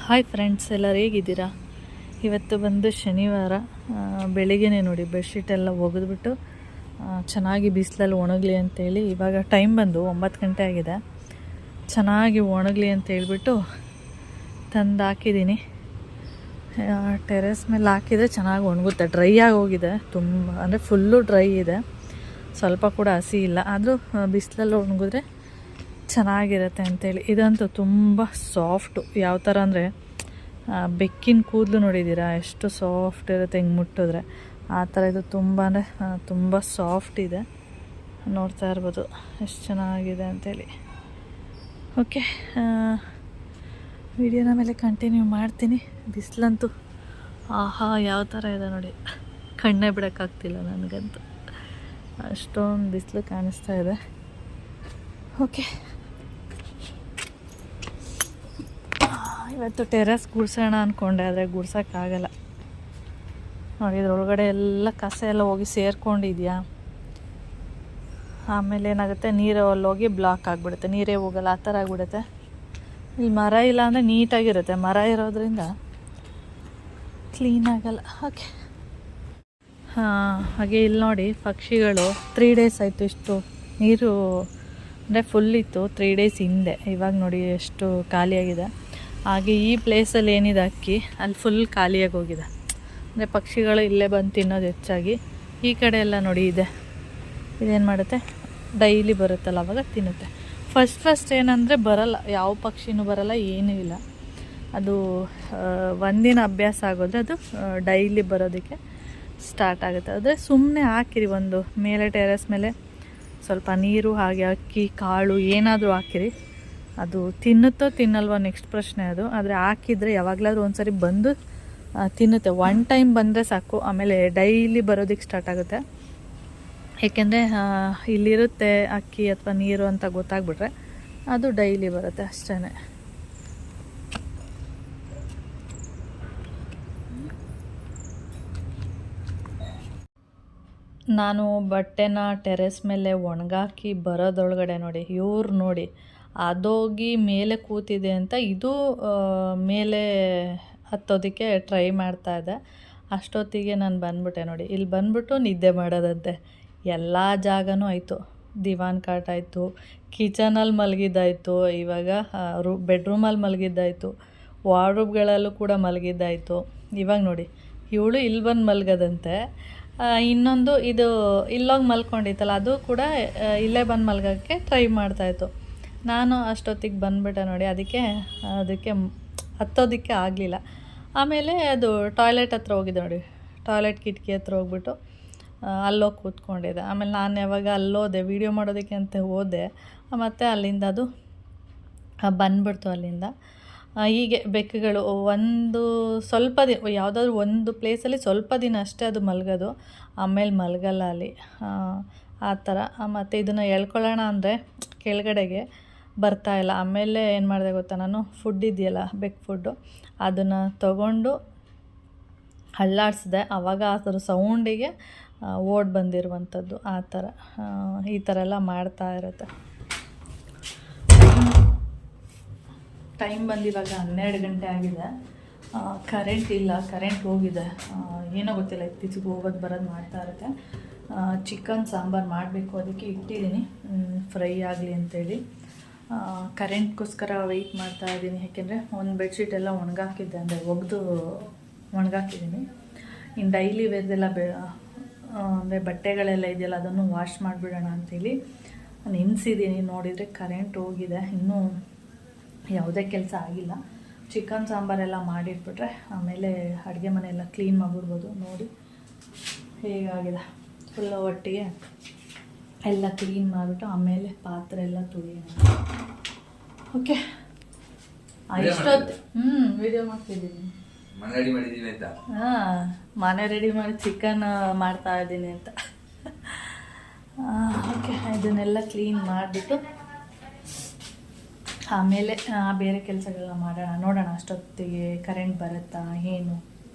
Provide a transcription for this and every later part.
Hi friends, ಎಲ್ಲರೂ ಹೇಗಿದ್ದೀರಾ? ಇವತ್ತು ಬಂದು ಶನಿವಾರ. ಬೆಳಿಗ್ಗೆನೇ ನೋಡಿ ಬೆಡ್ಶೀಟ್ ಎಲ್ಲ ಒಗೆದ್ಬಿಟ್ಟು ಚೆನ್ನಾಗಿ ಬಿಸಿಲಲ್ಲಿ ಒಣಗಲಿ ಅಂತೇಳಿ ಇವಾಗ ಟೈಮ್ ಬಂದು 9 ಗಂಟೆ ಆಗಿದೆ. ಚೆನ್ನಾಗಿ ಒಣಗಲಿ ಅಂತ ಹೇಳ್ಬಿಟ್ಟು ತಂದು ಹಾಕಿದ್ದೀನಿ. ಟೆರೆಸ್ ಮೇಲೆ ಹಾಕಿದರೆ ಚೆನ್ನಾಗಿ ಒಣಗುತ್ತೆ. ಡ್ರೈ ಆಗಿ ಹೋಗಿದೆ, ತುಂಬ ಅಂದರೆ ಫುಲ್ಲು ಡ್ರೈ ಇದೆ, ಸ್ವಲ್ಪ ಕೂಡ ಹಸಿ ಇಲ್ಲ. ಆದರೂ ಬಿಸಿಲಲ್ಲಿ ಒಣಗಿದ್ರೆ ಚೆನ್ನಾಗಿರುತ್ತೆ ಅಂತೇಳಿ. ಇದಂತೂ ತುಂಬ ಸಾಫ್ಟು, ಯಾವ ಥರ ಅಂದರೆ ಬೆಕ್ಕಿನ ಕೂದಲು ನೋಡಿದ್ದೀರಾ ಎಷ್ಟು ಸಾಫ್ಟ್ ಇರುತ್ತೆ, ಹಿಂಗೆ ಮುಟ್ಟಿದ್ರೆ ಆ ಥರ. ಇದು ತುಂಬ ಅಂದರೆ ತುಂಬ ಸಾಫ್ಟ್ ಇದೆ, ನೋಡ್ತಾ ಇರ್ಬೋದು ಎಷ್ಟು ಚೆನ್ನಾಗಿದೆ ಅಂತೇಳಿ. ಓಕೆ, ವಿಡಿಯೋನ ಮೇಲೆ ಕಂಟಿನ್ಯೂ ಮಾಡ್ತೀನಿ. ಬಿಸಿಲಂತೂ ಆಹಾ ಯಾವ ಥರ ಇದೆ ನೋಡಿ, ಕಣ್ಣೇ ಬಿಡೋಕ್ಕಾಗ್ತಿಲ್ಲ ನನಗಂತೂ, ಅಷ್ಟೊಂದು ಬಿಸಿಲು ಕಾಣಿಸ್ತಾ ಇದೆ. ಓಕೆ, ಇವತ್ತು ಟೆರೆಸ್ ಗುಡ್ಸೋಣ ಅಂದ್ಕೊಂಡೆ, ಆದರೆ ಗುಡ್ಸೋಕ್ಕಾಗಲ್ಲ ನೋಡಿ. ಇದ್ರೊಳಗಡೆ ಎಲ್ಲ ಕಸ ಎಲ್ಲ ಹೋಗಿ ಸೇರ್ಕೊಂಡಿದ್ಯಾ, ಆಮೇಲೆ ಏನಾಗುತ್ತೆ, ನೀರು ಅಲ್ಲೋಗಿ ಬ್ಲಾಕ್ ಆಗಿಬಿಡುತ್ತೆ, ನೀರೇ ಹೋಗಲ್ಲ, ಆ ಥರ ಆಗಿಬಿಡುತ್ತೆ. ಇಲ್ಲಿ ಮರ ಇಲ್ಲ ಅಂದರೆ ನೀಟಾಗಿರುತ್ತೆ, ಮರ ಇರೋದ್ರಿಂದ ಕ್ಲೀನ್ ಆಗಲ್ಲ. ಓಕೆ, ಹಾಗೆ ಇಲ್ಲಿ ನೋಡಿ ಪಕ್ಷಿಗಳು 3 ಡೇಸ್ ಆಯಿತು ಇಷ್ಟು ನೀರು ಅಂದರೆ ಫುಲ್ ಇತ್ತು 3 ಡೇಸ್ ಹಿಂದೆ. ಇವಾಗ ನೋಡಿ ಎಷ್ಟು ಖಾಲಿಯಾಗಿದೆ. ಹಾಗೆ ಈ ಪ್ಲೇಸಲ್ಲಿ ಏನಿದೆ ಅಕ್ಕಿ, ಅಲ್ಲಿ ಫುಲ್ ಖಾಲಿಯಾಗಿ ಹೋಗಿದೆ. ಅಂದರೆ ಪಕ್ಷಿಗಳು ಇಲ್ಲೇ ಬಂದು ತಿನ್ನೋದು ಹೆಚ್ಚಾಗಿ. ಈ ಕಡೆ ಎಲ್ಲ ನೋಡಿ ಇದೆ, ಇದೇನು ಮಾಡುತ್ತೆ, ಡೈಲಿ ಬರುತ್ತಲ್ಲ ಅವಾಗ ತಿನ್ನುತ್ತೆ. ಫಸ್ಟ್ ಏನಂದರೆ ಬರಲ್ಲ, ಯಾವ ಪಕ್ಷಿನೂ ಬರಲ್ಲ, ಏನೂ ಇಲ್ಲ. ಅದು ಒಂದಿನ ಅಭ್ಯಾಸ ಆಗೋದ್ರೆ ಅದು ಡೈಲಿ ಬರೋದಕ್ಕೆ ಸ್ಟಾರ್ಟ್ ಆಗುತ್ತೆ. ಆದರೆ ಸುಮ್ಮನೆ ಹಾಕಿರಿ, ಒಂದು ಮೇಲೆ ಟೆರೆಸ್ ಮೇಲೆ ಸ್ವಲ್ಪ ನೀರು ಹಾಗೆ ಅಕ್ಕಿ ಕಾಳು ಏನಾದರೂ ಹಾಕಿರಿ, ಅದು ತಿನ್ನುತ್ತೋ ತಿನ್ನಲ್ವೋ ನೆಕ್ಸ್ಟ್ ಪ್ರಶ್ನೆ ಅದು. ಆದರೆ ಹಾಕಿದರೆ ಯಾವಾಗಲಾದ್ರೂ ಒಂದು ಸರಿ ಬಂದು ತಿನ್ನುತ್ತೆ. 1 ಟೈಮ್ ಬಂದರೆ ಸಾಕು, ಆಮೇಲೆ ಡೈಲಿ ಬರೋದಕ್ಕೆ ಸ್ಟಾರ್ಟ್ ಆಗುತ್ತೆ. ಏಕೆಂದರೆ ಇಲ್ಲಿರುತ್ತೆ ಅಕ್ಕಿ ಅಥವಾ ನೀರು ಅಂತ ಗೊತ್ತಾಗ್ಬಿಟ್ರೆ ಅದು ಡೈಲಿ ಬರುತ್ತೆ ಅಷ್ಟೇ. ನಾನು ಬಟ್ಟೆನ ಟೆರೆಸ್ ಮೇಲೆ ಒಣಗಾಕಿ ಬರೋದೊಳಗಡೆ ನೋಡಿ, ಇವ್ರು ನೋಡಿ ಅದೋಗಿ ಮೇಲೆ ಕೂತಿದೆ ಅಂತ ಇದು ಮೇಲೆ ಹತ್ತೋದಕ್ಕೆ ಟ್ರೈ ಮಾಡ್ತಾಯಿದ್ದೆ. ಅಷ್ಟೊತ್ತಿಗೆ ನಾನು ಬಂದ್ಬಿಟ್ಟೆ ನೋಡಿ. ಇಲ್ಲಿ ಬಂದ್ಬಿಟ್ಟು ನಿದ್ದೆ ಮಾಡೋದಂತೆ. ಎಲ್ಲ ಜಾಗನೂ ಆಯಿತು, ದಿವಾನ್ ಕಾಟ್ ಆಯಿತು, ಕಿಚನಲ್ಲಿ ಮಲಗಿದ್ದಾಯಿತು, ಇವಾಗ ಬೆಡ್ರೂಮಲ್ಲಿ ಮಲಗಿದ್ದಾಯಿತು, ವಾರ್ಡ್ರೋಬ್ಗಳಲ್ಲೂ ಕೂಡ ಮಲಗಿದ್ದಾಯಿತು. ಇವಾಗ ನೋಡಿ ಇವಳು ಇಲ್ಲಿ ಬಂದು ಮಲಗೋದಂತೆ. ಇನ್ನೊಂದು ಇದು ಇಲ್ಲೋಗಿ ಮಲ್ಕೊಂಡಿತ್ತಲ್ಲ, ಅದು ಕೂಡ ಇಲ್ಲೇ ಬಂದು ಮಲ್ಗೋಕ್ಕೆ ಟ್ರೈ ಮಾಡ್ತಾಯಿತ್ತು. ನಾನು ಅಷ್ಟೊತ್ತಿಗೆ ಬಂದುಬಿಟ್ಟೆ ನೋಡಿ, ಅದಕ್ಕೆ ಹತ್ತೋದಕ್ಕೆ ಆಗಲಿಲ್ಲ. ಆಮೇಲೆ ಅದು ಟಾಯ್ಲೆಟ್ ಹತ್ರ ಹೋಗಿದ್ದೆ ನೋಡಿ, ಟಾಯ್ಲೆಟ್ ಕಿಟಕಿ ಹತ್ರ ಹೋಗ್ಬಿಟ್ಟು ಅಲ್ಲೋಗಿ ಕೂತ್ಕೊಂಡಿದ್ದೆ. ಆಮೇಲೆ ನಾನು ಯಾವಾಗ ಅಲ್ಲೋದೆ ವೀಡಿಯೋ ಮಾಡೋದಕ್ಕೆ ಅಂತ ಹೋದೆ, ಮತ್ತು ಅಲ್ಲಿಂದ ಅದು ಬಂದ್ಬಿಡ್ತು. ಅಲ್ಲಿಂದ ಹೀಗೆ ಬೆಕ್ಕುಗಳು ಒಂದು ಸ್ವಲ್ಪ ದಿನ ಯಾವುದಾದ್ರೂ ಒಂದು ಪ್ಲೇಸಲ್ಲಿ ಸ್ವಲ್ಪ ದಿನ ಅಷ್ಟೇ ಅದು ಮಲಗೋದು, ಆಮೇಲೆ ಮಲಗಲ್ಲ ಅಲ್ಲಿ, ಆ ಥರ. ಮತ್ತು ಇದನ್ನು ಎಳ್ಕೊಳ್ಳೋಣ ಅಂದರೆ ಕೆಳಗಡೆಗೆ ಬರ್ತಾಯಿಲ್ಲ. ಆಮೇಲೆ ಏನು ಮಾಡಿದೆ ಗೊತ್ತಾ, ನಾನು ಫುಡ್ ಇದೆಯಲ್ಲ ಬೆಕ್ ಫುಡ್ಡು, ಅದನ್ನು ತಗೊಂಡು ಅಲ್ಲಾಡಿಸಿದೆ. ಆವಾಗ ಅದರ ಸೌಂಡಿಗೆ ಓಡಿ ಬಂದಿರುವಂಥದ್ದು. ಆ ಥರ ಈ ಥರ ಎಲ್ಲ ಮಾಡ್ತಾ ಇರುತ್ತೆ. ಟೈಮ್ ಬಂದು ಇವಾಗ 12 ಗಂಟೆ ಆಗಿದೆ. ಕರೆಂಟ್ ಇಲ್ಲ, ಕರೆಂಟ್ ಹೋಗಿದೆ, ಏನೋ ಗೊತ್ತಿಲ್ಲ, ಇತ್ತೀಚೆಗೆ ಹೋಗೋದು ಬರೋದು ಮಾಡ್ತಾ ಇರುತ್ತೆ. ಚಿಕನ್ ಸಾಂಬಾರು ಮಾಡಬೇಕು, ಅದಕ್ಕೆ ಇಟ್ಟಿದ್ದೀನಿ ಫ್ರೈ ಆಗಲಿ ಅಂತೇಳಿ. ಕರೆಂಟ್ಗೋಸ್ಕರ ವೆಯ್ಟ್ ಮಾಡ್ತಾ ಇದ್ದೀನಿ. ಯಾಕೆಂದರೆ ಒಂದು ಬೆಡ್ಶೀಟ್ ಎಲ್ಲ ಒಣಗಾಕಿದ್ದೆ, ಅಂದರೆ ಒಗೆದು ಒಣಗಾಕಿದ್ದೀನಿ. ಇನ್ನು ಡೈಲಿ ವೇರ್ದೆಲ್ಲ ಅಂದರೆ ಬಟ್ಟೆಗಳೆಲ್ಲ ಇದೆಯಲ್ಲ ಅದನ್ನು ವಾಶ್ ಮಾಡಿಬಿಡೋಣ ಅಂಥೇಳಿ ನೆನೆಸಿದ್ದೀನಿ. ನೋಡಿದರೆ ಕರೆಂಟ್ ಹೋಗಿದೆ, ಇನ್ನೂ ಯಾವುದೇ ಕೆಲಸ ಆಗಿಲ್ಲ. ಚಿಕನ್ ಸಾಂಬಾರೆಲ್ಲ ಮಾಡಿಟ್ಬಿಟ್ರೆ ಆಮೇಲೆ ಅಡುಗೆ ಮನೆಯೆಲ್ಲ ಕ್ಲೀನ್ ಮಾಡಿಬಿಡ್ಬೋದು. ನೋಡಿ ಹೇಗಾಗಿದೆ, ಫುಲ್ಲ ಒಟ್ಟಿಗೆ ಎಲ್ಲ ಕ್ಲೀನ್ ಮಾಡಿಬಿಟ್ಟು ಆಮೇಲೆ ಪಾತ್ರೆ ಎಲ್ಲ ತೊಳೆಯೋಣ. ಓಕೆ, ಇಷ್ಟೊತ್ತು ವಿಡಿಯೋ ಮಾಡ್ತಿದ್ದೀನಿ. ಮನೆ ರೆಡಿ ಮಾಡಿ ಚಿಕನ್ ಮಾಡ್ತಾ ಇದ್ದೀನಿ ಅಂತ. ಓಕೆ, ಇದನ್ನೆಲ್ಲ ಕ್ಲೀನ್ ಮಾಡಿಬಿಟ್ಟು ಆಮೇಲೆ ಬೇರೆ ಕೆಲಸಗಳನ್ನ ಮಾಡೋಣ, ನೋಡೋಣ ಅಷ್ಟೊತ್ತಿಗೆ ಕರೆಂಟ್ ಬರುತ್ತಾ ಏನೋ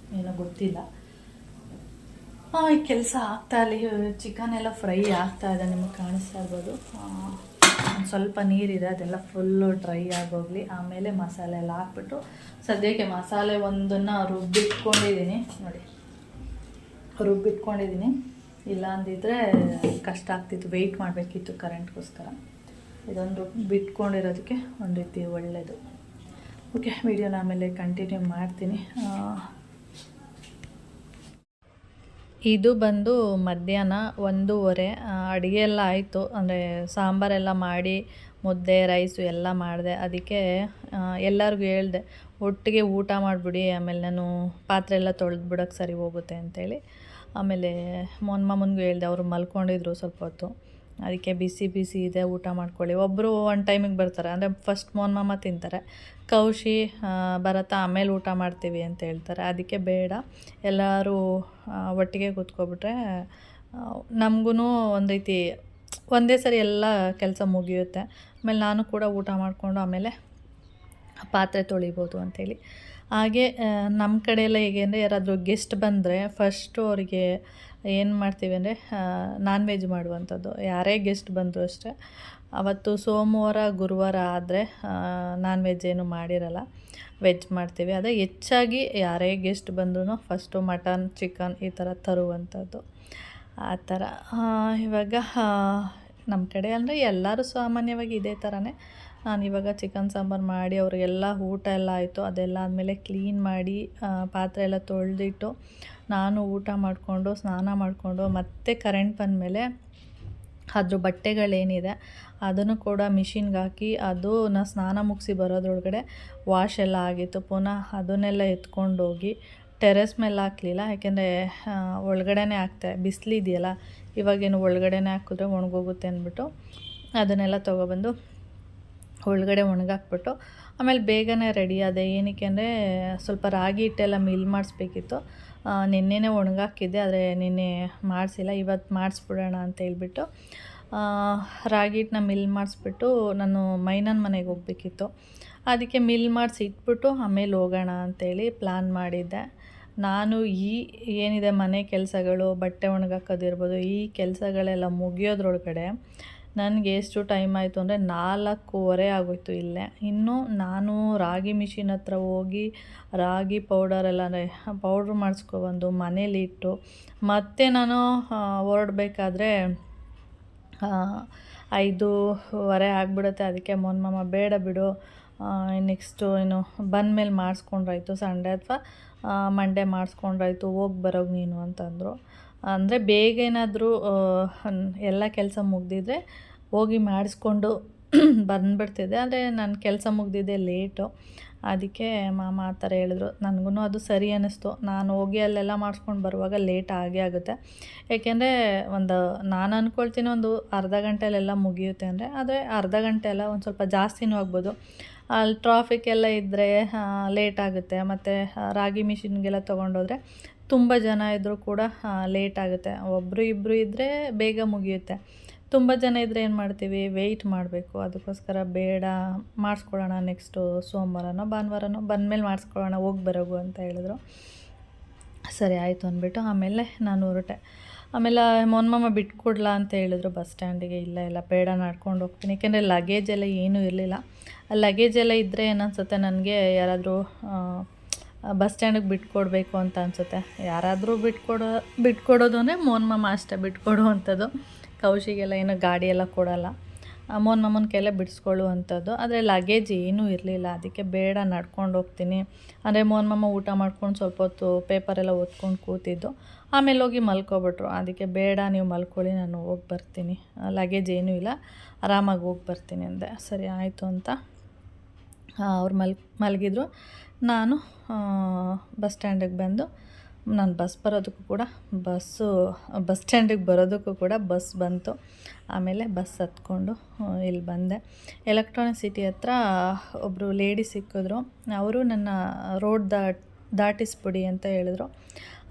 ಗೊತ್ತಿಲ್ಲ. ಈ ಕೆಲಸ ಆಗ್ತಾ ಇಲ್ಲಿ ಚಿಕನ್ ಎಲ್ಲ ಫ್ರೈ ಆಗ್ತಾ ಇದೆ, ನಿಮಗೆ ಕಾಣಿಸ್ತಾ ಇರ್ಬೋದು. ಸ್ವಲ್ಪ ನೀರಿದೆ, ಅದೆಲ್ಲ ಫುಲ್ಲು ಡ್ರೈ ಆಗೋಗಲಿ. ಆಮೇಲೆ ಮಸಾಲೆ ಎಲ್ಲ ಹಾಕ್ಬಿಟ್ಟು ಸದ್ಯಕ್ಕೆ ಮಸಾಲೆ ಒಂದನ್ನು ರುಬ್ಬಿಟ್ಕೊಂಡಿದ್ದೀನಿ ನೋಡಿ, ರುಬ್ಬಿಟ್ಕೊಂಡಿದ್ದೀನಿ. ಇಲ್ಲ ಅಂದಿದ್ರೆ ಕಷ್ಟ ಆಗ್ತಿತ್ತು, ವೆಯ್ಟ್ ಮಾಡಬೇಕಿತ್ತು ಕರೆಂಟ್ಗೋಸ್ಕರ. ಇದೊಂದು ಬಿಟ್ಕೊಂಡಿರೋದಕ್ಕೆ ಒಂದು ರೀತಿ ಒಳ್ಳೆಯದು. ಓಕೆ, ವಿಡಿಯೋನ ಆಮೇಲೆ ಕಂಟಿನ್ಯೂ ಮಾಡ್ತೀನಿ. ಇದು ಬಂದು ಮಧ್ಯಾಹ್ನ 1:30. ಅಡುಗೆ ಎಲ್ಲ ಆಯಿತು, ಅಂದರೆ ಸಾಂಬಾರೆಲ್ಲ ಮಾಡಿ ಮುದ್ದೆ ರೈಸು ಎಲ್ಲ ಮಾಡಿದೆ. ಅದಕ್ಕೆ ಎಲ್ಲರಿಗೂ ಹೇಳಿದೆ ಒಟ್ಟಿಗೆ ಊಟ ಮಾಡಿಬಿಡಿ, ಆಮೇಲೆ ನಾನು ಪಾತ್ರೆ ಎಲ್ಲ ತೊಳೆದ್ಬಿಡೋಕ್ಕೆ ಸರಿ ಹೋಗುತ್ತೆ ಅಂತೇಳಿ. ಆಮೇಲೆ ಮೊನ್ಮಮ್ಮನಿಗೂ ಹೇಳಿದೆ, ಅವರು ಮಲ್ಕೊಂಡಿದ್ರು ಸ್ವಲ್ಪ ಹೊತ್ತು. ಅದಕ್ಕೆ ಬಿಸಿ ಬಿಸಿ ಇದೆ, ಊಟ ಮಾಡ್ಕೊಳ್ಳಿ. ಒಬ್ಬರು ಒಂದು ಟೈಮಿಗೆ ಬರ್ತಾರೆ, ಅಂದರೆ ಫಸ್ಟ್ ಮೊನ್ಮಮ್ಮ ತಿಂತಾರೆ, ಕೌಶಿ ಭರತ ಆಮೇಲೆ ಊಟ ಮಾಡ್ತೀವಿ ಅಂತ ಹೇಳ್ತಾರೆ. ಅದಕ್ಕೆ ಬೇಡ, ಎಲ್ಲರೂ ಒಟ್ಟಿಗೆ ಕೂತ್ಕೊಬಿಟ್ರೆ ನಮಗೂ ಒಂದು ರೀತಿ ಒಂದೇ ಸರಿ ಎಲ್ಲ ಕೆಲಸ ಮುಗಿಯುತ್ತೆ. ಆಮೇಲೆ ನಾನು ಕೂಡ ಊಟ ಮಾಡಿಕೊಂಡು ಆಮೇಲೆ ಪಾತ್ರೆ ತೊಳಿಬೋದು ಅಂಥೇಳಿ. ಹಾಗೆ ನಮ್ಮ ಕಡೆ ಎಲ್ಲ ಹೇಗೆ ಅಂದರೆ, ಯಾರಾದರೂ ಗೆಸ್ಟ್ ಬಂದರೆ ಫಸ್ಟು ಅವರಿಗೆ ಏನು ಮಾಡ್ತೀವಿ ಅಂದರೆ ನಾನ್ ವೆಜ್ ಮಾಡುವಂಥದ್ದು. ಯಾರೇ ಗೆಸ್ಟ್ ಬಂದರೂ ಅಷ್ಟೇ, ಅವತ್ತು ಸೋಮವಾರ ಗುರುವಾರ ಆದರೆ ನಾನ್ ವೆಜ್ ಏನು ಮಾಡಿರಲ್ಲ, ವೆಜ್ ಮಾಡ್ತೀವಿ. ಅದೇ ಹೆಚ್ಚಾಗಿ ಯಾರೇ ಗೆಸ್ಟ್ ಬಂದ್ರೂ ಫಸ್ಟು ಮಟನ್ ಚಿಕನ್ ಈ ಥರ ತರುವಂಥದ್ದು. ಆ ಥರ ಇವಾಗ ನಮ್ಮ ಕಡೆ ಅಂದರೆ ಎಲ್ಲರೂ ಸಾಮಾನ್ಯವಾಗಿ ಇದೇ ಥರನೇ. ನಾನಿವಾಗ ಚಿಕನ್ ಸಾಂಬಾರು ಮಾಡಿ ಅವರಿಗೆಲ್ಲ ಊಟ ಎಲ್ಲ ಆಯಿತು. ಅದೆಲ್ಲ ಆದಮೇಲೆ ಕ್ಲೀನ್ ಮಾಡಿ ಪಾತ್ರೆ ಎಲ್ಲ ತೊಳೆದಿಟ್ಟು ನಾನು ಊಟ ಮಾಡಿಕೊಂಡು ಸ್ನಾನ ಮಾಡಿಕೊಂಡು ಮತ್ತೆ ಕರೆಂಟ್ ಬಂದಮೇಲೆ ಅದ್ರ ಬಟ್ಟೆಗಳೇನಿದೆ ಅದನ್ನು ಕೂಡ ಮಿಷಿನ್ಗೆ ಹಾಕಿ, ಅದು ನಾನು ಸ್ನಾನ ಮುಗಿಸಿ ಬರೋದ್ರೊಳಗಡೆ ವಾಶ್ ಎಲ್ಲ ಆಗಿತ್ತು. ಪುನಃ ಅದನ್ನೆಲ್ಲ ಎತ್ಕೊಂಡೋಗಿ ಟೆರೆಸ್ ಮೇಲೆ ಹಾಕಲಿಲ್ಲ, ಯಾಕೆಂದರೆ ಒಳಗಡೆನೇ ಹಾಕ್ತೆ, ಬಿಸಿಲಿದೆಯಲ್ಲ ಇವಾಗೇನು ಒಳಗಡೆನೇ ಹಾಕಿದ್ರೆ ಒಣಗೋಗುತ್ತೆ ಅಂದ್ಬಿಟ್ಟು ಅದನ್ನೆಲ್ಲ ತೊಗೊಬಂದು ಒಳಗಡೆ ಒಣಗಾಕ್ಬಿಟ್ಟು ಆಮೇಲೆ ಬೇಗನೆ ರೆಡಿ ಆದೆ. ಏನಕ್ಕೆ ಅಂದರೆ ಸ್ವಲ್ಪ ರಾಗಿ ಹಿಟ್ಟೆಲ್ಲ ಮಿಲ್ ಮಾಡಿಸ್ಬೇಕಿತ್ತು. ನಿನ್ನೆನೇ ಒಣಗಾಕಿದ್ದೆ, ಆದರೆ ನಿನ್ನೆ ಮಾಡಿಸಿಲ್ಲ, ಇವತ್ತು ಮಾಡಿಸ್ಬಿಡೋಣ ಅಂತ ಹೇಳ್ಬಿಟ್ಟು ರಾಗಿ ಹಿಟ್ಟನ್ನ ಮಿಲ್ ಮಾಡಿಸ್ಬಿಟ್ಟು ನಾನು ಮೈನನ ಮನೆಗೆ ಹೋಗಬೇಕಿತ್ತು. ಅದಕ್ಕೆ ಮಿಲ್ ಮಾಡಿಸಿ ಇಟ್ಬಿಟ್ಟು ಆಮೇಲೆ ಹೋಗೋಣ ಅಂಥೇಳಿ ಪ್ಲ್ಯಾನ್ ಮಾಡಿದ್ದೆ. ನಾನು ಏನಿದೆ ಮನೆ ಕೆಲಸಗಳು, ಬಟ್ಟೆ ಒಣಗಾಕೋದಿರ್ಬೋದು, ಈ ಕೆಲಸಗಳೆಲ್ಲ ಮುಗಿಯೋದ್ರೊಳಗಡೆ ನನಗೆ ಎಷ್ಟು ಟೈಮ್ ಆಯಿತು ಅಂದರೆ 4:15 ಆಗೋಯ್ತು ಇಲ್ಲೇ. ಇನ್ನು ನಾನು ರಾಗಿ ಮಿಷಿನ್ ಹತ್ರ ಹೋಗಿ ರಾಗಿ ಪೌಡರೆಲ್ಲ ಪೌಡ್ರ್ ಮಾಡಿಸ್ಕೊಬಂದು ಮನೇಲಿ ಇಟ್ಟು ಮತ್ತೆ ನಾನು ಹೊರಡಬೇಕಾದ್ರೆ 5:15 ಆಗಿಬಿಡುತ್ತೆ. ಅದಕ್ಕೆ ಮೊನ್ಮಮ್ಮ ಬೇಡ ಬಿಡು, ನೆಕ್ಸ್ಟು ಏನು ಬಂದಮೇಲೆ ಮಾಡಿಸ್ಕೊಂಡ್ರಾಯ್ತು, ಸಂಡೇ ಅಥವಾ ಮಂಡೇ ಮಾಡಿಸ್ಕೊಂಡ್ರಾಯ್ತು, ಹೋಗಿ ಬರೋಗಿ ನೀನು ಅಂತಂದರು. ಅಂದರೆ ಬೇಗ ಏನಾದರೂ ಎಲ್ಲ ಕೆಲಸ ಮುಗ್ದಿದ್ರೆ ಹೋಗಿ ಮಾಡಿಸ್ಕೊಂಡು ಬಂದುಬಿಡ್ತಿದ್ದೆ. ಆದರೆ ನನ್ನ ಕೆಲಸ ಮುಗ್ದಿದ್ದೆ ಲೇಟು. ಅದಕ್ಕೆ ಮಾಮ ಆ ಥರ ಹೇಳಿದ್ರು. ನನಗೂ ಅದು ಸರಿ ಅನ್ನಿಸ್ತು. ನಾನು ಹೋಗಿ ಅಲ್ಲೆಲ್ಲ ಮಾಡಿಸ್ಕೊಂಡು ಬರುವಾಗ ಲೇಟ್ ಆಗೇ ಆಗುತ್ತೆ. ಏಕೆಂದರೆ ನಾನು ಅಂದ್ಕೊಳ್ತೀನಿ ಒಂದು ಅರ್ಧ ಗಂಟೆಲೆಲ್ಲ ಮುಗಿಯುತ್ತೆ ಅಂದರೆ, ಆದರೆ ಅರ್ಧ ಗಂಟೆ ಅಲ್ಲ, ಒಂದು ಸ್ವಲ್ಪ ಜಾಸ್ತಿನೂ ಆಗ್ಬೋದು. ಅಲ್ಲಿ ಟ್ರಾಫಿಕ್ ಎಲ್ಲ ಇದ್ದರೆ ಲೇಟ್ ಆಗುತ್ತೆ. ಮತ್ತು ರಾಗಿ ಮಿಷಿನ್ಗೆಲ್ಲ ತೊಗೊಂಡೋದ್ರೆ ತುಂಬ ಜನ ಇದ್ದರೂ ಕೂಡ ಲೇಟ್ ಆಗುತ್ತೆ. ಒಬ್ಬರು ಇಬ್ಬರು ಇದ್ದರೆ ಬೇಗ ಮುಗಿಯುತ್ತೆ. ತುಂಬ ಜನ ಇದ್ದರೆ ಏನು ಮಾಡ್ತೀವಿ, ವೆಯ್ಟ್ ಮಾಡಬೇಕು. ಅದಕ್ಕೋಸ್ಕರ ಬೇಡ, ಮಾಡಿಸ್ಕೊಳ್ಳೋಣ ನೆಕ್ಸ್ಟು ಸೋಮವಾರನೋ ಭಾನುವಾರನೋ ಬಂದಮೇಲೆ ಮಾಡಿಸ್ಕೊಳ್ಳೋಣ, ಹೋಗಿ ಬರೋಗು ಅಂತ ಹೇಳಿದ್ರು. ಸರಿ ಆಯಿತು ಅಂದ್ಬಿಟ್ಟು ಆಮೇಲೆ ನಾನು ಹೊರಟೆ. ಆಮೇಲೆ ಮೊನ್ಮಮ್ಮ ಬಿಟ್ಕೊಡ್ಲಾ ಅಂತ ಹೇಳಿದ್ರು ಬಸ್ ಸ್ಟ್ಯಾಂಡಿಗೆ. ಇಲ್ಲ ಬೇಡ, ನಡ್ಕೊಂಡು ಹೋಗ್ತೀನಿ. ಏಕೆಂದರೆ ಲಗೇಜ್ ಎಲ್ಲ ಏನೂ ಇರಲಿಲ್ಲ. ಲಗೇಜ್ ಎಲ್ಲ ಇದ್ದರೆ ಏನನ್ಸುತ್ತೆ ನನಗೆ, ಯಾರಾದರೂ ಬಸ್ ಸ್ಟ್ಯಾಂಡಿಗೆ ಬಿಟ್ಕೊಡ್ಬೇಕು ಅಂತ ಅನಿಸುತ್ತೆ. ಯಾರಾದರೂ ಬಿಟ್ಕೊಡೋದು ಅಂದರೆ ಮೊನ್ಮಮ್ಮ ಅಷ್ಟೇ ಬಿಟ್ಕೊಡುವಂಥದ್ದು. ಕೌಶಿಗೆಲ್ಲ ಏನೋ ಗಾಡಿ ಎಲ್ಲ ಕೊಡೋಲ್ಲ, ಮೊನ್ಮಮ್ಮನ ಕೈಲೇ ಬಿಡಿಸ್ಕೊಳ್ಳುವಂಥದ್ದು. ಆದರೆ ಲಗೇಜ್ ಏನೂ ಇರಲಿಲ್ಲ. ಅದಕ್ಕೆ ಬೇಡ, ನಡ್ಕೊಂಡು ಹೋಗ್ತೀನಿ. ಅಂದರೆ ಮೊನ್ಮಮ್ಮ ಊಟ ಮಾಡ್ಕೊಂಡು ಸ್ವಲ್ಪ ಹೊತ್ತು ಪೇಪರೆಲ್ಲ ಓದ್ಕೊಂಡು ಕೂತಿದ್ದು. ಆಮೇಲೆ ಹೋಗಿ ಮಲ್ಕೊಬಿಟ್ರು. ಅದಕ್ಕೆ ಬೇಡ, ನೀವು ಮಲ್ಕೊಳ್ಳಿ, ನಾನು ಹೋಗಿ ಬರ್ತೀನಿ, ಲಗೇಜ್ ಏನೂ ಇಲ್ಲ, ಆರಾಮಾಗಿ ಹೋಗಿ ಬರ್ತೀನಿ ಅಂದೆ. ಸರಿ ಆಯಿತು ಅಂತ ಅವ್ರು ಮಲಗಿದ್ರು. ನಾನು ಬಸ್ ಸ್ಟ್ಯಾಂಡಿಗೆ ಬಂದು, ನಾನು ಬಸ್ ಸ್ಟ್ಯಾಂಡಿಗೆ ಬರೋದಕ್ಕೂ ಕೂಡ ಬಸ್ ಬಂತು. ಆಮೇಲೆ ಬಸ್ ಹತ್ಕೊಂಡು ಇಲ್ಲಿ ಬಂದೆ. ಎಲೆಕ್ಟ್ರಾನಿಕ್ ಸಿಟಿ ಹತ್ರ ಒಬ್ಬರು ಲೇಡಿ ಸಿಕ್ಕಿದ್ರು. ಅವರು ನನ್ನ ರೋಡ್ ದಾಟಿಸ್ಬಿಡಿ ಅಂತ ಹೇಳಿದ್ರು.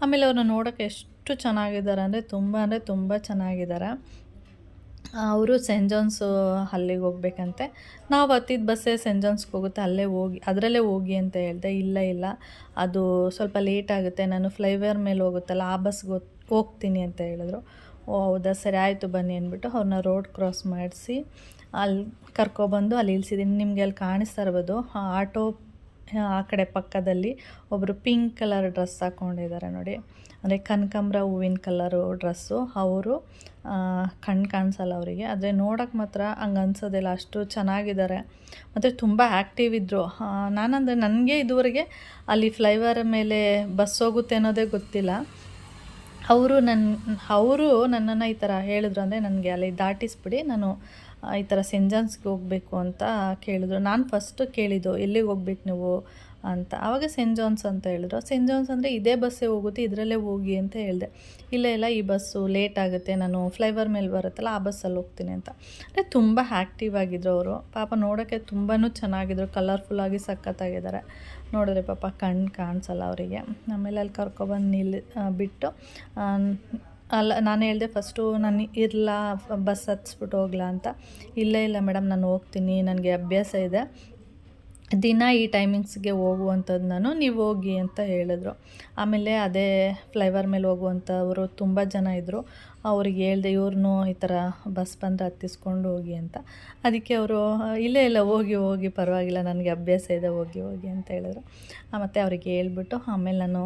ಆಮೇಲೆ ಅವ್ರನ್ನ ನೋಡೋಕ್ಕೆ ಎಷ್ಟು ಚೆನ್ನಾಗಿದ್ದಾರೆ ಅಂದರೆ ತುಂಬ ಚೆನ್ನಾಗಿದ್ದಾರೆ. ಅವರು ಸೆಂಟ್ ಜಾನ್ಸು ಅಲ್ಲಿಗೆ ಹೋಗ್ಬೇಕಂತೆ. ನಾವು ಹತ್ತಿದ ಬಸ್ಸೇ ಸೆಂಟ್ ಜಾನ್ಸ್ಗೆ ಹೋಗುತ್ತೆ, ಅದರಲ್ಲೇ ಹೋಗಿ ಅಂತ ಹೇಳಿದೆ. ಇಲ್ಲ ಅದು ಸ್ವಲ್ಪ ಲೇಟ್ ಆಗುತ್ತೆ, ನಾನು ಫ್ಲೈಓವರ್ ಮೇಲೆ ಹೋಗುತ್ತಲ್ಲ ಆ ಬಸ್ಗೆ ಹೋಗ್ತೀನಿ ಅಂತ ಹೇಳಿದ್ರು. ಓ ಹೌದಾ, ಸರಿ ಆಯಿತು ಬನ್ನಿ ಅಂದ್ಬಿಟ್ಟು ಅವ್ರನ್ನ ರೋಡ್ ಕ್ರಾಸ್ ಮಾಡಿಸಿ ಅಲ್ಲಿ ಕರ್ಕೊಬಂದು ಅಲ್ಲಿ ಇಳಿಸಿದ್ದೀನಿ. ನಿಮಗೆ ಅಲ್ಲಿ ಕಾಣಿಸ್ತಾ ಇರ್ಬೋದು ಆಟೋ ಆ ಕಡೆ ಪಕ್ಕದಲ್ಲಿ ಒಬ್ಬರು ಪಿಂಕ್ ಕಲರ್ ಡ್ರೆಸ್ ಹಾಕ್ಕೊಂಡಿದ್ದಾರೆ ನೋಡಿ, ಅಂದರೆ ಕನಕಾಂಬ್ರ ಹೂವಿನ ಕಲರು ಡ್ರೆಸ್ಸು. ಅವರು ಕಣ್ಣು ಕಾಣಿಸಲ್ಲ ಅವರಿಗೆ, ಆದರೆ ನೋಡೋಕ್ಕೆ ಮಾತ್ರ ಹಂಗೆ ಅನ್ಸೋದಿಲ್ಲ, ಅಷ್ಟು ಚೆನ್ನಾಗಿದ್ದಾರೆ ಮತ್ತು ತುಂಬ ಆ್ಯಕ್ಟಿವ್ ಇದ್ದರು. ನಾನಂದರೆ ನನಗೆ ಇದುವರೆಗೆ ಅಲ್ಲಿ ಫ್ಲೈಓವರ್ ಮೇಲೆ ಬಸ್ ಹೋಗುತ್ತೆ ಅನ್ನೋದೇ ಗೊತ್ತಿಲ್ಲ. ಅವರು ನನ್ನನ್ನು ಈ ಥರ ಹೇಳಿದ್ರು, ಅಂದರೆ ನನಗೆ ಅಲ್ಲಿ ದಾಟಿಸ್ಬಿಡಿ, ನಾನು ಈ ಥರ ಸೆಂಟ್ ಜಾನ್ಸ್ಗೆ ಹೋಗಬೇಕು ಅಂತ ಕೇಳಿದ್ರು. ನಾನು ಫಸ್ಟು ಕೇಳಿದ್ದು ಎಲ್ಲಿಗೆ ಹೋಗ್ಬೇಕು ನೀವು ಅಂತ. ಆವಾಗ ಸೆಂಟ್ ಜಾನ್ಸ್ ಅಂತ ಹೇಳಿದ್ರು. ಸೆಂಟ್ ಜಾನ್ಸ್ ಅಂದರೆ ಇದೇ ಬಸ್ಸೇ ಹೋಗುತ್ತೆ, ಇದರಲ್ಲೇ ಹೋಗಿ ಅಂತ ಹೇಳಿದೆ. ಇಲ್ಲ ಈ ಬಸ್ಸು ಲೇಟ್ ಆಗುತ್ತೆ, ನಾನು ಫ್ಲೈಓವರ್ ಮೇಲೆ ಬರುತ್ತಲ್ಲ ಆ ಬಸ್ಸಲ್ಲಿ ಹೋಗ್ತೀನಿ ಅಂತ. ಅಂದರೆ ತುಂಬ ಆ್ಯಕ್ಟಿವ್ ಆಗಿದ್ರು ಅವರು. ಪಾಪ ನೋಡೋಕ್ಕೆ ತುಂಬಾ ಚೆನ್ನಾಗಿದ್ರು, ಕಲರ್ಫುಲ್ಲಾಗಿ ಸಖತ್ತಾಗಿದ್ದಾರೆ. ನೋಡಿದ್ರೆ ಪಾಪ ಕಣ್ಣು ಕಾಣಿಸಲ್ಲ ಅವರಿಗೆ. ಆಮೇಲೆ ಅಲ್ಲಿ ಕರ್ಕೊಬಂದು ಬಿಟ್ಟು ಅಲ್ಲ, ನಾನು ಹೇಳಿದೆ ಫಸ್ಟು ನಾನು ಇರಲ್ಲ, ಬಸ್ ಹತ್ಸ್ಬಿಟ್ಟು ಹೋಗ್ಲಾ ಅಂತ. ಇಲ್ಲ ಮೇಡಮ್ ನಾನು ಹೋಗ್ತೀನಿ, ನನಗೆ ಅಭ್ಯಾಸ ಇದೆ, ದಿನ ಈ ಟೈಮಿಂಗ್ಸ್ಗೆ ಹೋಗುವಂಥದ್ದು ನಾನು, ನೀವು ಹೋಗಿ ಅಂತ ಹೇಳಿದ್ರು. ಆಮೇಲೆ ಅದೇ ಫ್ಲೈಓವರ್ ಮೇಲೆ ಹೋಗುವಂಥವರು ತುಂಬ ಜನ ಇದ್ದರು. ಅವ್ರಿಗೆ ಹೇಳಿದೆ ಇವ್ರನ್ನೂ ಈ ಥರ ಬಸ್ ಬಂದರೆ ಹತ್ತಿಸ್ಕೊಂಡು ಹೋಗಿ ಅಂತ. ಅದಕ್ಕೆ ಅವರು ಇಲ್ಲ ಹೋಗಿ ಪರವಾಗಿಲ್ಲ, ನನಗೆ ಅಭ್ಯಾಸ ಇದೆ, ಹೋಗಿ ಅಂತ ಹೇಳಿದ್ರು. ಮತ್ತು ಅವ್ರಿಗೆ ಹೇಳ್ಬಿಟ್ಟು ಆಮೇಲೆ ನಾನು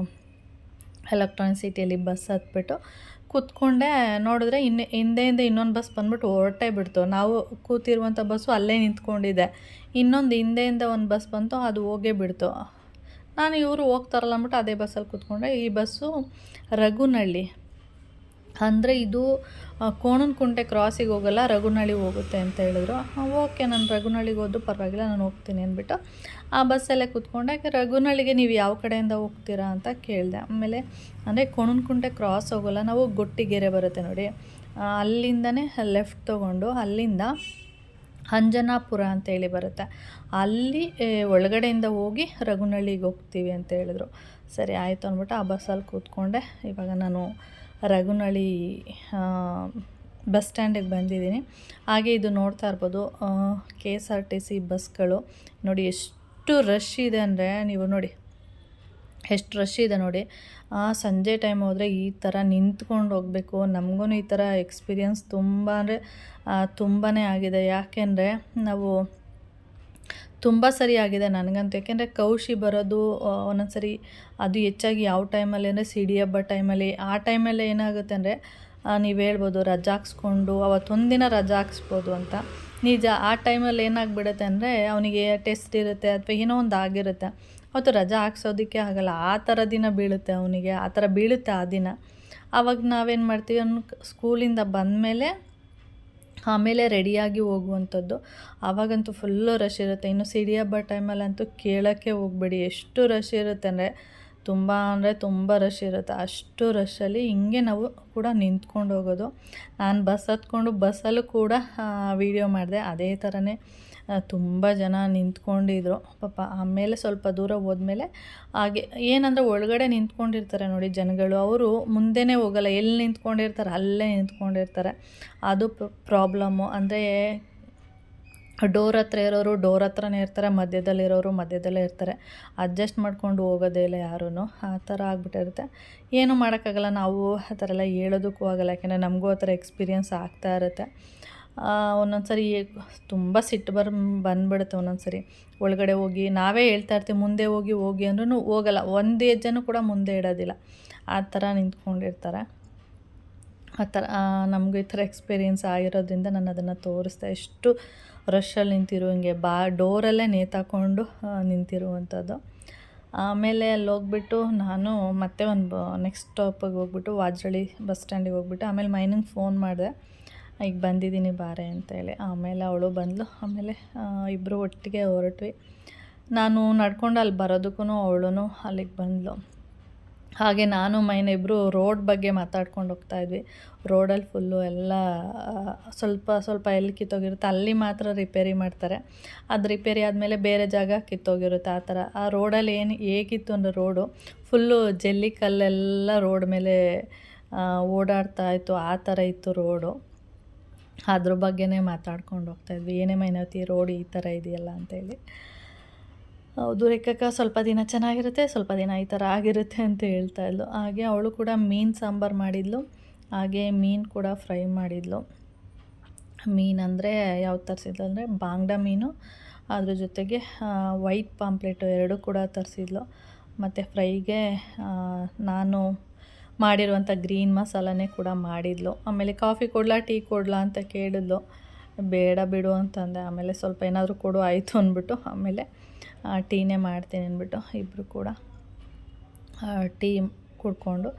ಎಲೆಕ್ಟ್ರಾನಿಕ್ ಸಿಟಿಯಲ್ಲಿ ಬಸ್ ಹತ್ಬಿಟ್ಟು ಕೂತ್ಕೊಂಡೆ. ನೋಡಿದ್ರೆ ಹಿಂದೆಯಿಂದ ಇನ್ನೊಂದು ಬಸ್ ಬಂದ್ಬಿಟ್ಟು ಹೊರಟೇ ಬಿಡ್ತು. ನಾವು ಕೂತಿರುವಂಥ ಬಸ್ಸು ಅಲ್ಲೇ ನಿಂತ್ಕೊಂಡಿದೆ. ಇನ್ನೊಂದು ಹಿಂದೆಯಿಂದ ಒಂದು ಬಸ್ ಬಂತು, ಅದು ಹೋಗೇ ಬಿಡ್ತು. ನಾನು ಇವರು ಹೋಗ್ತಾರಲ್ಲ ಅಂದ್ಬಿಟ್ಟು ಅದೇ ಬಸ್ಸಲ್ಲಿ ಕೂತ್ಕೊಂಡೆ. ಈ ಬಸ್ಸು ರಘುನಹಳ್ಳಿ, ಅಂದರೆ ಇದು ಕೋಣನಕುಂಟೆ ಕ್ರಾಸಿಗೆ ಹೋಗಲ್ಲ, ರಘುನಹಳ್ಳಿಗೆ ಹೋಗುತ್ತೆ ಅಂತ ಹೇಳಿದ್ರು. ಓಕೆ, ನಾನು ರಘುನಹಳ್ಳಿಗೆ ಹೋದ್ರು ಪರವಾಗಿಲ್ಲ, ನಾನು ಹೋಗ್ತೀನಿ ಅಂದ್ಬಿಟ್ಟು ಆ ಬಸ್ಸಲ್ಲೇ ಕೂತ್ಕೊಂಡೆ. ರಘುನಹಳ್ಳಿಗೆ ನೀವು ಯಾವ ಕಡೆಯಿಂದ ಹೋಗ್ತೀರಾ ಅಂತ ಕೇಳಿದೆ. ಆಮೇಲೆ ಅಂದರೆ ಕೋಣನಕುಂಟೆ ಕ್ರಾಸ್ ಹೋಗೋಲ್ಲ, ನಾವು ಗೊಟ್ಟಿಗೆರೆ ಬರುತ್ತೆ ನೋಡಿ, ಅಲ್ಲಿಂದನೇ ಲೆಫ್ಟ್ ತೊಗೊಂಡು ಅಲ್ಲಿಂದ ಅಂಜನಾಪುರ ಅಂತೇಳಿ ಬರುತ್ತೆ, ಅಲ್ಲಿ ಒಳಗಡೆಯಿಂದ ಹೋಗಿ ರಘುನಹಳ್ಳಿಗೆ ಹೋಗ್ತೀವಿ ಅಂತ ಹೇಳಿದ್ರು. ಸರಿ ಆಯಿತು ಅಂದ್ಬಿಟ್ಟು ಆ ಬಸ್ಸಲ್ಲಿ ಕೂತ್ಕೊಂಡೆ. ಇವಾಗ ನಾನು ರಘುನಹಳ್ಳಿ ಬಸ್ ಸ್ಟ್ಯಾಂಡಿಗೆ ಬಂದಿದ್ದೀನಿ. ಹಾಗೆ ಇದು ನೋಡ್ತಾ ಇರ್ಬೋದು KSRTC ಬಸ್ಗಳು ನೋಡಿ, ಎಷ್ಟು ರಶ್ ಇದೆ ಅಂದರೆ ನೀವು ನೋಡಿ ಎಷ್ಟು ರಶ್ ಇದೆ ನೋಡಿ. ಸಂಜೆ ಟೈಮ್ ಹೋದರೆ ಈ ಥರ ನಿಂತ್ಕೊಂಡು ಹೋಗಬೇಕು. ನಮಗೂ ಈ ಥರ ಎಕ್ಸ್ಪೀರಿಯನ್ಸ್ ತುಂಬ ತುಂಬಾ ಆಗಿದೆ. ಯಾಕೆಂದರೆ ನಾವು ತುಂಬ ಸರಿ ಆಗಿದೆ ನನಗಂತೂ. ಯಾಕೆಂದರೆ ಕೌಶಿ ಬರೋದು ಒಂದೊಂದು ಸರಿ, ಅದು ಹೆಚ್ಚಾಗಿ ಯಾವ ಟೈಮಲ್ಲಿ ಅಂದರೆ ಸಿಡಿ ಹಬ್ಬ ಟೈಮಲ್ಲಿ, ಆ ಟೈಮಲ್ಲಿ ಏನಾಗುತ್ತೆ ಅಂದರೆ ನೀವು ಹೇಳ್ಬೋದು ರಜಾ ಹಾಕ್ಸ್ಕೊಂಡು ಅವತ್ತೊಂದಿನ ರಜಾ ಹಾಕ್ಸ್ಬೋದು ಅಂತ. ನಿಜ, ಆ ಟೈಮಲ್ಲಿ ಏನಾಗ್ಬಿಡುತ್ತೆ ಅಂದರೆ ಅವನಿಗೆ ಟೆಸ್ಟ್ ಇರುತ್ತೆ ಅಥವಾ ಏನೋ ಒಂದು ಆಗಿರುತ್ತೆ, ಅವತ್ತು ರಜಾ ಹಾಕ್ಸೋದಕ್ಕೆ ಆಗಲ್ಲ. ಆ ಥರ ದಿನ ಬೀಳುತ್ತೆ ಅವನಿಗೆ, ಆ ಥರ ಬೀಳುತ್ತೆ ಆ ದಿನ. ಆವಾಗ ನಾವೇನು ಮಾಡ್ತೀವಿ, ಅವ್ನು ಸ್ಕೂಲಿಂದ ಬಂದಮೇಲೆ ಆಮೇಲೆ ರೆಡಿಯಾಗಿ ಹೋಗುವಂಥದ್ದು. ಆವಾಗಂತೂ ಫುಲ್ಲು ರಶ್ ಇರುತ್ತೆ. ಇನ್ನು ಸಿಡಿ ಹಬ್ಬ ಟೈಮಲ್ಲಂತೂ ಕೇಳೋಕ್ಕೆ ಹೋಗಬೇಡಿ, ಎಷ್ಟು ರಶ್ ಇರುತ್ತೆ ಅಂದರೆ ತುಂಬ ರಶ್ ಇರುತ್ತೆ. ಅಷ್ಟು ರಶ್ಶಲ್ಲಿ ಹಿಂಗೆ ನಾವು ಕೂಡ ನಿಂತ್ಕೊಂಡು ಹೋಗೋದು. ನಾನು ಬಸ್ ಹತ್ಕೊಂಡು ಬಸ್ಸಲ್ಲೂ ಕೂಡ ವೀಡಿಯೋ ಮಾಡಿದೆ, ಅದೇ ಥರನೇ ತುಂಬ ಜನ ನಿಂತ್ಕೊಂಡಿದ್ರು ಪಾಪ. ಆಮೇಲೆ ಸ್ವಲ್ಪ ದೂರ ಹೋದ್ಮೇಲೆ ಹಾಗೆ ಏನಂದರೆ ಒಳಗಡೆ ನಿಂತ್ಕೊಂಡಿರ್ತಾರೆ ನೋಡಿ ಜನಗಳು, ಅವರು ಮುಂದೆನೇ ಹೋಗಲ್ಲ, ಎಲ್ಲಿ ನಿಂತ್ಕೊಂಡಿರ್ತಾರೆ ಅಲ್ಲೇ ನಿಂತ್ಕೊಂಡಿರ್ತಾರೆ. ಅದು ಪ್ರಾಬ್ಲಮ್ಮು. ಅಂದರೆ ಡೋರ್ ಹತ್ರ ಇರೋರು ಡೋರ್ ಹತ್ರನೇ ಇರ್ತಾರೆ, ಮಧ್ಯದಲ್ಲಿರೋರು ಮಧ್ಯದಲ್ಲೇ ಇರ್ತಾರೆ, ಅಡ್ಜಸ್ಟ್ ಮಾಡ್ಕೊಂಡು ಹೋಗೋದೇ ಇಲ್ಲ ಯಾರೂ. ಆ ಥರ ಆಗ್ಬಿಟ್ಟಿರುತ್ತೆ. ಏನೂ ಮಾಡೋಕ್ಕಾಗಲ್ಲ, ನಾವು ಆ ಥರ ಎಲ್ಲ ಹೇಳೋದಕ್ಕೂ ಆಗಲ್ಲ, ಯಾಕೆಂದರೆ ನಮಗೂ ಆ ಥರ ಎಕ್ಸ್ಪೀರಿಯನ್ಸ್ ಆಗ್ತಾ ಇರುತ್ತೆ. ಒಂದೊಂದು ಸರಿ ತುಂಬ ಸಿಟ್ಟು ಬಂದುಬಿಡುತ್ತೆ. ಒಂದೊಂದು ಸರಿ ಒಳಗಡೆ ಹೋಗಿ ನಾವೇ ಹೇಳ್ತಾ ಇರ್ತೀವಿ ಮುಂದೆ ಹೋಗಿ ಅಂದ್ರೂ ಹೋಗಲ್ಲ, ಒಂದು ಹೆಜ್ಜೆನೂ ಕೂಡ ಮುಂದೆ ಇಡೋದಿಲ್ಲ, ಆ ಥರ ನಿಂತ್ಕೊಂಡಿರ್ತಾರೆ. ಆ ಥರ ನಮಗೂ ಈ ಥರ ಎಕ್ಸ್ಪೀರಿಯೆನ್ಸ್ ಆಗಿರೋದ್ರಿಂದ ನಾನು ಅದನ್ನು ತೋರಿಸ್ದೆ. ಎಷ್ಟು ರಶಲ್ಲಿ ಹಿಂಗೆ ಡೋರಲ್ಲೇ ನೇತಾಕೊಂಡು ನಿಂತಿರುವಂಥದ್ದು. ಆಮೇಲೆ ಅಲ್ಲಿ ಹೋಗ್ಬಿಟ್ಟು ನಾನು ಮತ್ತೆ ಒಂದು ನೆಕ್ಸ್ಟ್ ಸ್ಟಾಪಿಗೆ ಹೋಗ್ಬಿಟ್ಟು ವಾಜರಳ್ಳಿ ಬಸ್ ಸ್ಟ್ಯಾಂಡಿಗೆ ಹೋಗ್ಬಿಟ್ಟು ಆಮೇಲೆ ಮೈನಿಗೆ ಫೋನ್ ಮಾಡಿದೆ, ಈಗ ಬಂದಿದ್ದೀನಿ ಬಾರೆ ಅಂತೇಳಿ. ಆಮೇಲೆ ಅವಳು ಬಂದಳು. ಆಮೇಲೆ ಇಬ್ಬರು ಒಟ್ಟಿಗೆ ಹೊರಟ್ವಿ. ನಾನು ನಡ್ಕೊಂಡು ಅಲ್ಲಿ ಬರೋದಕ್ಕೂ ಅವಳು ಅಲ್ಲಿಗೆ ಬಂದಳು. ಹಾಗೆ ನಾನು ಇಬ್ಬರು ರೋಡ್ ಬಗ್ಗೆ ಮಾತಾಡ್ಕೊಂಡು ಹೋಗ್ತಾಯಿದ್ವಿ. ರೋಡಲ್ಲಿ ಫುಲ್ಲು ಎಲ್ಲ ಸ್ವಲ್ಪ ಎಲ್ಲಿ ಕಿತ್ತೋಗಿರುತ್ತೆ ಅಲ್ಲಿ ಮಾತ್ರ ರಿಪೇರಿ ಮಾಡ್ತಾರೆ, ಅದು ರಿಪೇರಿ ಆದಮೇಲೆ ಬೇರೆ ಜಾಗ ಕಿತ್ತೋಗಿರುತ್ತೆ. ಆ ಥರ ಆ ರೋಡಲ್ಲಿ ಹೇಗಿತ್ತು ಅಂದರೆ ರೋಡು ಫುಲ್ಲು ಜಲ್ಲಿ ಕಲ್ಲೆಲ್ಲ ರೋಡ್ ಮೇಲೆ ಓಡಾಡ್ತಾಯಿತ್ತು, ಆ ಥರ ಇತ್ತು ರೋಡು. ಅದ್ರ ಬಗ್ಗೆನೇ ಮಾತಾಡ್ಕೊಂಡು ಹೋಗ್ತಾಯಿದ್ವಿ, ಏನೇ ಮೈನಾವತಿ ರೋಡ್ ಈ ಥರ ಇದೆಯಲ್ಲ ಅಂತೇಳಿ. ಹೌದು ರೇಖಕ್ಕ, ಸ್ವಲ್ಪ ದಿನ ಚೆನ್ನಾಗಿರುತ್ತೆ, ಸ್ವಲ್ಪ ದಿನ ಈ ಥರ ಆಗಿರುತ್ತೆ ಅಂತ ಹೇಳ್ತಾಯಿದ್ಲು. ಹಾಗೆ ಅವಳು ಕೂಡ ಮೀನು ಸಾಂಬಾರು ಮಾಡಿದ್ಲು, ಹಾಗೆ ಮೀನು ಕೂಡ ಫ್ರೈ ಮಾಡಿದ್ಲು. ಮೀನಂದರೆ ಯಾವ್ದು ತರಿಸಿದ್ಲು ಅಂದರೆ ಬಾಂಗ್ಡಾ ಮೀನು, ಅದ್ರ ಜೊತೆಗೆ ವೈಟ್ ಪಾಂಪ್ಲೆಟು ಎರಡೂ ಕೂಡ ತರಿಸಿದ್ಲು. ಮತ್ತು ಫ್ರೈಗೆ ನಾನು ಮಾಡಿರುವಂಥ ಗ್ರೀನ್ ಮಸಾಲನೇ ಕೂಡ ಮಾಡಿದ್ಲು. ಆಮೇಲೆ ಕಾಫಿ ಕೊಡಲಾ ಟೀ ಕೊಡಲಾ ಅಂತ ಕೇಳಿದ್ಲು. ಬೇಡ ಬಿಡು ಅಂತಂದೆ. ಆಮೇಲೆ ಸ್ವಲ್ಪ ಏನಾದರೂ ಕೊಡು ಆಯಿತು ಅಂದ್ಬಿಟ್ಟು ಆಮೇಲೆ ಟೀನೇ ಮಾಡ್ತೀನಿ ಅಂದ್ಬಿಟ್ಟು ಇಬ್ಬರು ಕೂಡ ಟೀ ಕುಡ್ಕೊಂಡು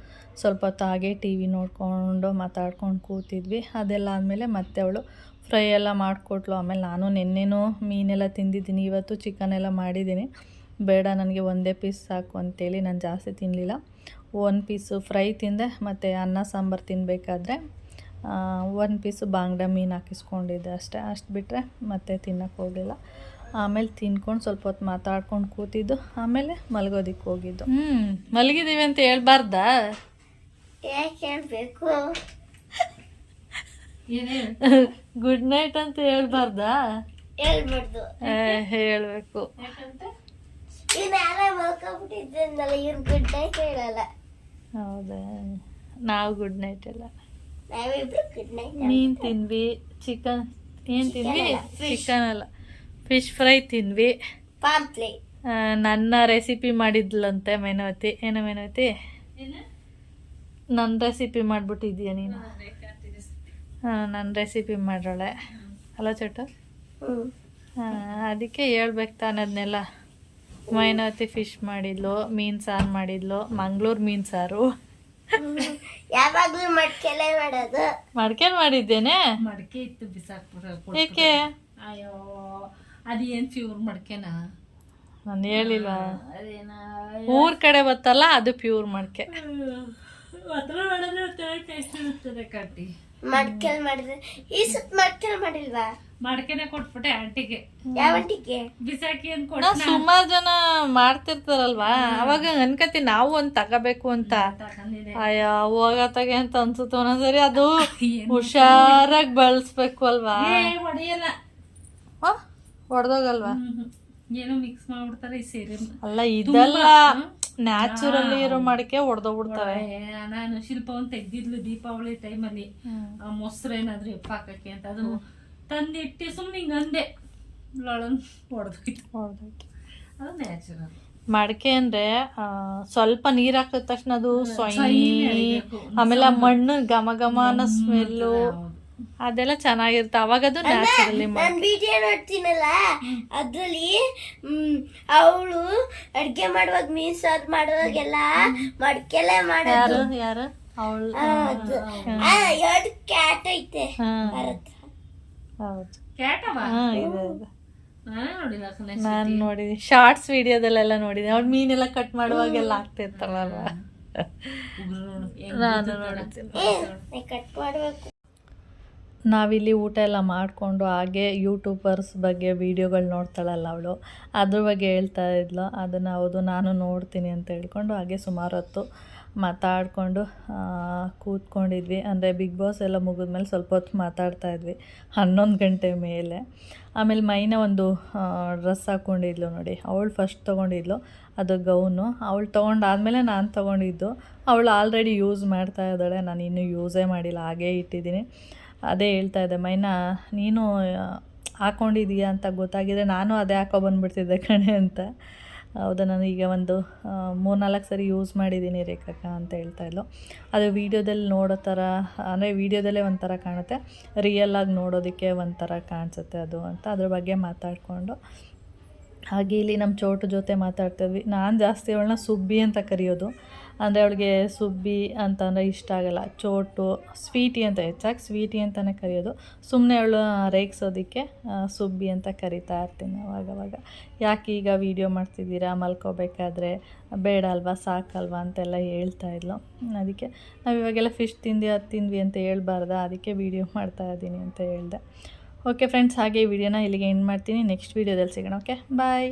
ಸ್ವಲ್ಪ ಹೊತ್ತು ಹಾಗೆ ಟಿ ವಿ ನೋಡಿಕೊಂಡು ಮಾತಾಡ್ಕೊಂಡು ಕೂತಿದ್ವಿ. ಅದೆಲ್ಲ ಆದಮೇಲೆ ಮತ್ತೆ ಅವಳು ಫ್ರೈ ಎಲ್ಲ ಮಾಡಿಕೊಟ್ಲು. ಆಮೇಲೆ ನಾನು ನೆನ್ನೆನೂ ಮೀನೆಲ್ಲ ತಿಂದಿದ್ದೀನಿ, ಇವತ್ತು ಚಿಕನ್ ಎಲ್ಲ ಮಾಡಿದ್ದೀನಿ. ಬೇಡ ನನಗೆ ಒಂದೇ ಪೀಸ್ ಸಾಕು ಅಂತೇಳಿ ನಾನು ಜಾಸ್ತಿ ತಿನ್ನಲಿಲ್ಲ. ಒಂದು ಪೀಸು ಫ್ರೈ ತಿಂದೆ, ಮತ್ತು ಅನ್ನ ಸಾಂಬಾರು ತಿನ್ನಬೇಕಾದ್ರೆ ಒಂದು ಪೀಸು ಬಾಂಗ್ಡಾ ಮೀನು ಹಾಕಿಸ್ಕೊಂಡಿದ್ದೆ ಅಷ್ಟೇ. ಅಷ್ಟು ಬಿಟ್ಟರೆ ಮತ್ತೆ ತಿನ್ನೋಕ್ಕೆ ಹೋಗಲಿಲ್ಲ. ಆಮೇಲೆ ತಿನ್ಕೊಂಡು ಸ್ವಲ್ಪ ಹೊತ್ತು ಮಾತಾಡ್ಕೊಂಡು ಕೂತಿದ್ದು, ಆಮೇಲೆ ಮಲಗೋದಿಕ್ಕೆ ಹೋಗಿದ್ದು. ಮಲಗಿದ್ದೀವಿ ಅಂತ ಹೇಳ್ಬಾರ್ದಾ? ಯಾಕೆ ಹೇಳ್ಬೇಕು? ಗುಡ್ ನೈಟ್ ಅಂತ ಹೇಳ್ಬಾರ್ದಾ? ಹೇಳ್ಬಾರ್ದು. ಹೇಳಬೇಕು. ಇವ್ನು ಯಾರೋ ಮಲ್ಕೊಂಡ್ಬಿಟ್ಟಿದ್ದಲ್ಲ, ಇವ್ನು ಗುಡ್ ನೈಟ್ ಹೇಳಲ್ಲ. ಹೌದಾ? ನಾವು ಗುಡ್ ನೈಟ್ ಎಲ್ಲ. ನಾವಿಬ್ರು ಗುಡ್ ನೈಟ್. ಮೀನು ತಿಂದ್ವಿ, ಚಿಕನ್ ಏನು ತಿಂದ್ವಿ? ಚಿಕನ್ ಅಲ್ಲ, ಫಿಶ್ ಫ್ರೈ ತಿಂದ್ವಿ. ಪಾಂಪ್ಲೆಟ್ ನನ್ನ ರೆಸಿಪಿ ಮಾಡಿದ್ಲಂತೆ ಮೇನವತಿ. ಏನೋ ಮೇನವತಿ, ನನ್ನ ರೆಸಿಪಿ ಮಾಡಿಬಿಟ್ಟಿದ್ದೀಯ ನೀನು? ನನ್ನ ರೆಸಿಪಿ ಮಾಡೋಳೆ ಅಲ್ಲ ಚೋಟು? ಅದಕ್ಕೆ ಹೇಳ್ಬೇಕು ತಾನೆ ಅದನ್ನೆಲ್ಲ. ಮೈನವತಿ ಫಿಶ್ ಮಾಡಿದ್ಲು, ಮೀನು ಸಾರು ಮಾಡಿದ್ಲು, ಮಂಗ್ಳೂರು ಮೀನು ಸಾರು. ಯಾವಾಗಲೂ ಮಡ್ಕೆಲೆ ಮಾಡೋದು. ಮಡ್ಕೆಲ್ ಮಾಡಿದ್ದೇನೆ. ಮಡಕೆ ಇತ್ತು ಬಿಸಾಕ್ಬಿಡ. ಏಕೆ? ಅಯ್ಯೋ ಅದೇನ್ ಪ್ಯೂರ್ ಮಡಕೆನ? ನಾನು ಹೇಳಿಲ್ಲ. ಅದೇನ ಊರ್ ಕಡೆ ಬತ್ತಲ್ಲ ಅದು ಪ್ಯೂರ್ ಮಡ್ಕೆ. ಹತ್ರ ಮಾಡಿದ್ರೆ ಟೇಸ್ಟ್ ಇರುತ್ತದೆ ಕಟ್ಟಿ. ಮಡ್ಕೆಲ್ ಮಾಡಿದ್ರೆ ಈ ಸುತ್ತ ಮಡ್ಕೆಲ್ ಮಾಡಿಲ್ವಾ? ಮಡಕೆನೆ ಕೊಟ್ಬಿಟ್ಟೆ ಆಂಟಿಗೆ. ಯಾವ ಆಂಟಿಗೆ? ಬಿಸಾಕಿ ಅಂತ ನಾ ಕೊಟ್ಟ. ಸುಮಾರು ಜನ ಮಾಡ್ತಿರ್ತಾರಲ್ವಾ, ಅವಾಗ ಅನ್ಕತಿ ನಾವು ಒಂದ್ ತಗೋಬೇಕು ಅಂತ. ಅಯ್ಯ ಹೋಗತ್ತಾಗ ಅಂತ ಅನ್ಸುತ್ತೆ ಒಂದೊಂದ್ಸರಿ. ಅದು ಹುಷಾರಾಗಿ ಬಳಸ್ಬೇಕು ಅಲ್ವಾ? ಹೊಡೆಯಲ್ಲ, ಹೊಡೆದೋಗಲ್ವಾ? ಏನೋ ಮಿಕ್ಸ್ ಮಾಡ್ಬಿಡ್ತಾರೆ ಈ ಸೇರಿ. ಅಲ್ಲ ಇದೆಲ್ಲ ನ್ಯಾಚುರಲಿ ಇರೋ ಮಡಿಕೆ ಹೊಡೆದೋಗ್ಬಿಡ್ತವೆ. ನಾನು ಶಿಲ್ಪವನ್ನು ತೆಗ್ದಿದ್ಲು ದೀಪಾವಳಿ ಟೈಮಲ್ಲಿ, ಮೊಸರು ಏನಾದ್ರು ಎಪ್ಪ ಹಾಕಕ್ಕೆ ಅಂತ. ಅದು ತಂದಿಟ್ಟು ಸುಮ್ಮನೆ ಹಿಂಗೆ ಅಂದೆ, ಹೊಡೆದೋಯ್ತು. ಅದು ನ್ಯಾಚುರಲ್ ಮಡಿಕೆ ಅಂದ್ರೆ ಸ್ವಲ್ಪ ನೀರ್ ಹಾಕಿದ ತಕ್ಷಣ ಅದು ಆಮೇಲೆ ಆ ಮಣ್ಣು ಘಮ ಘಮ ಅನ್ನೋ ಸ್ಮೆಲ್ಲು ಅದೆಲ್ಲ ಚೆನ್ನಾಗಿರುತ್ತೆ. ಅವಾಗ ಅದು ನ್ಯಾಚುರಲಿ. ನಾನು ವಿಡಿಯೋ ನೋಡ್ತೀನಲ್ಲ, ಅದ್ರಲ್ಲಿ ಅವಳು ಅಡ್ಗೆ ಮಾಡುವಾಗ ಮೀನ್ ಸಾರು ಮಾಡುವಾಗೆಲ್ಲ ಮಡ್ಕೆಲೆ ಮಾಡೋದು. ಯಾರು ಅವಳು? ಎರಡು ಕ್ಯಾಟ್ ಐತೆ. ಹೌದು, ಕ್ಯಾಟವ ಇದೆ. ನಾನೇ ನೋಡಿಲ್ಲ. ನಾನು ನೋಡಿದ್ದೀನಿ, ಶಾರ್ಟ್ಸ್ ವಿಡಿಯೋದಲ್ಲೆಲ್ಲ ನೋಡಿದ್ದೀನಿ. ಅವ್ಳು ಮೀನೆಲ್ಲ ಕಟ್ ಮಾಡುವಾಗೆಲ್ಲ ಆಗ್ತಿರ್ತಾರಲ್ವಾ, ನಾನು ನೋಡ್ತೀನಿ. ಕಟ್ ಮಾಡ್ಬೇಕು. ನಾವಿಲ್ಲಿ ಊಟ ಎಲ್ಲ ಮಾಡಿಕೊಂಡು ಹಾಗೆ ಯೂಟ್ಯೂಬರ್ಸ್ ಬಗ್ಗೆ ವೀಡಿಯೋಗಳು ನೋಡ್ತಾಳಲ್ಲ ಅವಳು, ಅದ್ರ ಬಗ್ಗೆ ಹೇಳ್ತಾ ಇದ್ಲು. ಅದನ್ನು ಹೌದು ನಾನು ನೋಡ್ತೀನಿ ಅಂತ ಹೇಳ್ಕೊಂಡು ಹಾಗೆ ಸುಮಾರು ಹೊತ್ತು ಮಾತಾಡಿಕೊಂಡು ಕೂತ್ಕೊಂಡಿದ್ವಿ. ಅಂದರೆ ಬಿಗ್ ಬಾಸ್ ಎಲ್ಲ ಮುಗಿದ್ಮೇಲೆ ಸ್ವಲ್ಪ ಹೊತ್ತು ಮಾತಾಡ್ತಾಯಿದ್ವಿ, 11 ಗಂಟೆ ಮೇಲೆ. ಆಮೇಲೆ ಮೈನ ಒಂದು ಡ್ರೆಸ್ ಹಾಕ್ಕೊಂಡಿದ್ಲು ನೋಡಿ, ಅವಳು ಫಸ್ಟ್ ತೊಗೊಂಡಿದ್ಲು, ಅದು ಗೌನು. ಅವಳು ತೊಗೊಂಡಾದ್ಮೇಲೆ ನಾನು ತೊಗೊಂಡಿದ್ದು. ಅವಳು ಆಲ್ರೆಡಿ ಯೂಸ್ ಮಾಡ್ತಾ ಇದ್ದಾಳೆ, ನಾನು ಇನ್ನೂ ಯೂಸೇ ಮಾಡಿಲ್ಲ, ಹಾಗೇ ಇಟ್ಟಿದ್ದೀನಿ. ಅದೇ ಹೇಳ್ತಾ ಇದ್ದೆ, ಮೈನಾ ನೀನು ಹಾಕ್ಕೊಂಡಿದ್ದೀಯಾ ಅಂತ ಗೊತ್ತಾಗಿದ್ರೆ ನಾನು ಅದೇ ಹಾಕೊಬಂದ್ಬಿಡ್ತಿದ್ದೆ ಕಣೆ ಅಂತ. ಹೌದಾ, ನಾನು ಈಗ ಒಂದು 3-4 ಸರಿ ಯೂಸ್ ಮಾಡಿದ್ದೀನಿ ರೇಖಕ್ಕ ಅಂತ ಹೇಳ್ತಾ ಇದ್ಲು. ಅದು ವೀಡಿಯೋದಲ್ಲಿ ನೋಡೋ ಥರ, ಅಂದರೆ ವೀಡಿಯೋದಲ್ಲೇ ಒಂಥರ ಕಾಣುತ್ತೆ, ರಿಯಲಾಗಿ ನೋಡೋದಕ್ಕೆ ಒಂಥರ ಕಾಣಿಸುತ್ತೆ ಅದು ಅಂತ ಅದ್ರ ಬಗ್ಗೆ ಮಾತಾಡಿಕೊಂಡು ಹಾಗೆ ಇಲ್ಲಿ ನಮ್ಮ ಚೋಟು ಜೊತೆ ಮಾತಾಡ್ತಿದ್ವಿ. ನಾನು ಜಾಸ್ತಿ ಅವಳನ್ನ ಸುಬ್ಬಿ ಅಂತ ಕರೆಯೋದು, ಅಂದರೆ ಅವಳಿಗೆ ಸುಬ್ಬಿ ಅಂತಂದರೆ ಇಷ್ಟ ಆಗಲ್ಲ. ಚೋಟು, ಸ್ವೀಟಿ ಅಂತ, ಹೆಚ್ಚಾಗಿ ಸ್ವೀಟಿ ಅಂತಲೇ ಕರೆಯೋದು. ಸುಮ್ಮನೆ ಅವಳು ರೇಗಿಸೋದಕ್ಕೆ ಸುಬ್ಬಿ ಅಂತ ಕರಿತಾ ಇರ್ತೀನಿ ಅವಾಗವಾಗ. ಯಾಕೆ ಈಗ ವೀಡಿಯೋ ಮಾಡ್ತಿದ್ದೀರಾ, ಮಲ್ಕೋಬೇಕಾದ್ರೆ ಬೇಡ ಅಲ್ವಾ, ಸಾಕಲ್ವಾ ಅಂತೆಲ್ಲ ಹೇಳ್ತಾ ಇದ್ಲು. ಅದಕ್ಕೆ ನಾವು ಇವಾಗೆಲ್ಲ ಫಿಶ್ ತಿಂದ್ವಿ ಅಂತ ಹೇಳ್ಬಾರ್ದ, ಅದಕ್ಕೆ ವೀಡಿಯೋ ಮಾಡ್ತಾಯಿದ್ದೀನಿ ಅಂತ ಹೇಳಿದೆ. ಓಕೆ ಫ್ರೆಂಡ್ಸ್, ಹಾಗೆ ಈ ವಿಡಿಯೋನ ಇಲ್ಲಿಗೆ ಎಂಡ್ ಮಾಡ್ತೀನಿ. ನೆಕ್ಸ್ಟ್ ವೀಡಿಯೋದಲ್ಲಿ ಸಿಗೋಣ. ಓಕೆ, ಬಾಯ್.